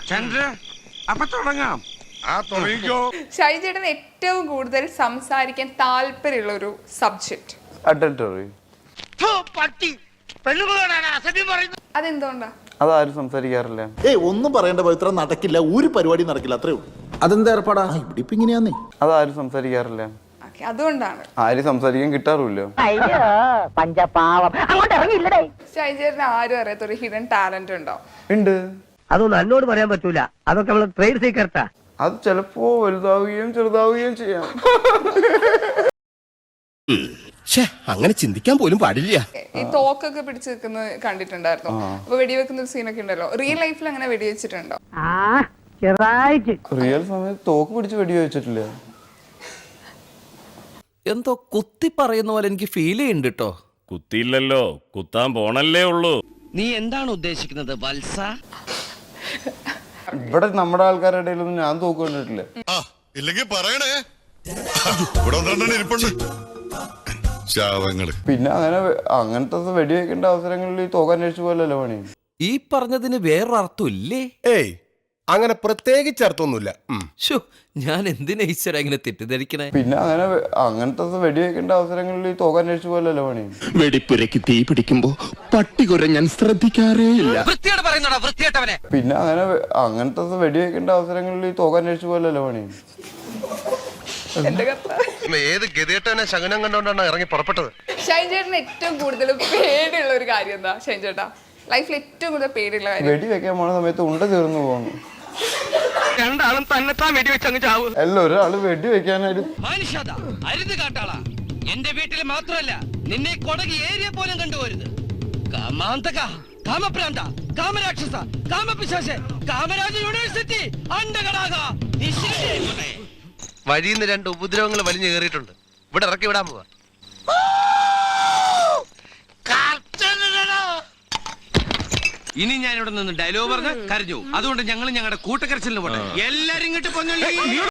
ചന്ദ്ര അപ്പൊ തുടങ്ങാം. ഷൈജേട്ടൻ ഏറ്റവും കൂടുതൽ സംസാരിക്കാൻ താല്പര്യമുള്ള ഒരു സബ്ജക്ട് അതെന്തുകൊണ്ടാ? അതാരും സംസാരിക്കാറില്ല. ഒന്നും പറയേണ്ട പവിത്ര, നടക്കില്ല, ഒരു പരിപാടി നടക്കില്ല, അത്രേ ഉള്ളൂ. അതെന്താ ഏർപ്പാടാ? ഇവിടെ ഇപ്പൊ ഇങ്ങനെയാന്നേ. അതാരും സംസാരിക്കാറില്ല. അതുകൊണ്ടാണ് ആരും സംസാരിക്കാൻ കിട്ടാറില്ല. ഷൈജേട്ടന് ആരും അറിയാത്ത ഒരു ഹിഡൻ ടാലന്റ് ഉണ്ടോ? ഉണ്ട്. അതൊന്നും എന്നോട് പറയാൻ പറ്റൂല, അതൊക്കെ നമ്മള് ട്രേഡ് സീക്രട്ടാ. അത് ചിലപ്പോ വലുതാവുകയും ചെറുതാവുകയും ചെയ്യാം. അങ്ങനെ ചിന്തിക്കാൻ പോലും പാടില്ല. ഈ തോക്കൊക്കെ പിടിച്ചു നിൽക്കുന്നത് കണ്ടിട്ടുണ്ടായിരുന്നു. അപ്പൊ വെടിവെക്കുന്ന ഒരു സീനൊക്കെ ഉണ്ടല്ലോ. റിയൽ ലൈഫിൽ അങ്ങനെ വെടിവെച്ചിട്ടുണ്ടോ? റിയൽ സമയത്ത് തോക്ക് പിടിച്ച് വെടിവെച്ചിട്ടില്ല. എന്തോ കുത്തി പറയുന്ന പോലെ എനിക്ക് ഫീൽ ചെയ്യുന്നുണ്ട് കേട്ടോ. കുത്തിയില്ലല്ലോ, കുത്താൻ പോണല്ലേ ഉള്ളൂ. നീ എന്താണ് ഉദ്ദേശിക്കുന്നത് വത്സ? ഇവിടെ നമ്മുടെ ആൾക്കാരുടെ ഇടയിലൊന്നും ഞാൻ തോക്ക് കണ്ടിട്ടില്ല. പിന്നെ അങ്ങനത്തെ വെടിവെക്കേണ്ട അവസരങ്ങളിൽ ഈ തോക്ക് അന്വേഷിച്ചു പോലല്ലോ പണി. ഈ പറഞ്ഞതിന് വേറൊരർത്ഥം ഇല്ലേ? ഏയ്, അങ്ങനെ പ്രത്യേകിച്ച് അർത്ഥമൊന്നുമില്ല. ഞാൻ എന്തിനാ ഈശ്വര ഇങ്ങനെ തെറ്റിദ്ധരിക്കണേ? പിന്നെ അങ്ങനത്തെ വെടിവെക്കേണ്ട അവസരങ്ങളിൽ ഈ തോക്ക് അന്വേഷിച്ചു പോലല്ലോ പണി. വെടിപ്പുരയ്ക്ക് തീ പിടിക്കുമ്പോ പട്ടികുര ഞാൻ ശ്രദ്ധിക്കാറേ ഇല്ല. പിന്നെ അങ്ങനത്തെ വെടിവെക്കേണ്ട അവസരങ്ങളിൽ ഈ തോക്ക് അന്വേഷിച്ചു പോലല്ലോ പണി. ഏത് ഗതികെട്ടനെ ശകനം കണ്ടോണ്ടാണ് ഇറങ്ങി പുറപ്പെട്ടത്. ഷൈൻചേട്ടന് ഏറ്റവും കൂടുതൽ പേടിയുള്ള ഒരു കാര്യം എന്താ ഷൈൻചേട്ടാ? ലൈഫിൽ ഏറ്റവും കൂടുതൽ പേടിയുള്ള കാര്യം? വെടിവെക്കാൻ പോണ സമയത്ത് ഉണ്ട തീർന്നു പോകുന്നു. രണ്ടാളും തന്നെത്താൻ വെടിവെച്ചങ്ങ് ചാവും. അല്ല, ഒരാള് വെടിവെക്കാനായിട്ട് എന്റെ വീട്ടിൽ മാത്രമല്ല, നിന്നെ കൊടകി ഏരിയ പോലും കണ്ടുപോരുത്. കാമാന്തക, കാമപ്രാന്ത, കാമരാക്ഷസ, കാമപിശാച, കാമരാജ യൂണിവേഴ്സിറ്റി അണ്ടകടാക. വഴിയിൽ നിന്ന് 2 ഉപദ്രവങ്ങൾ വലിഞ്ഞു കയറിയിട്ടുണ്ട്. ഇവിടെ ഇറക്കി വിടാൻ പോവാ. ഇനി ഞാൻ ഇവിടെ നിന്ന് ഡയലോഗ് പറഞ്ഞ് കരഞ്ഞു. അതുകൊണ്ട് ഞങ്ങൾ ഞങ്ങളുടെ കൂട്ടക്കരച്ചിലിന് പോട്ടെ. എല്ലാരും ഇങ്ങോട്ട് പൊന്നല്ലേ.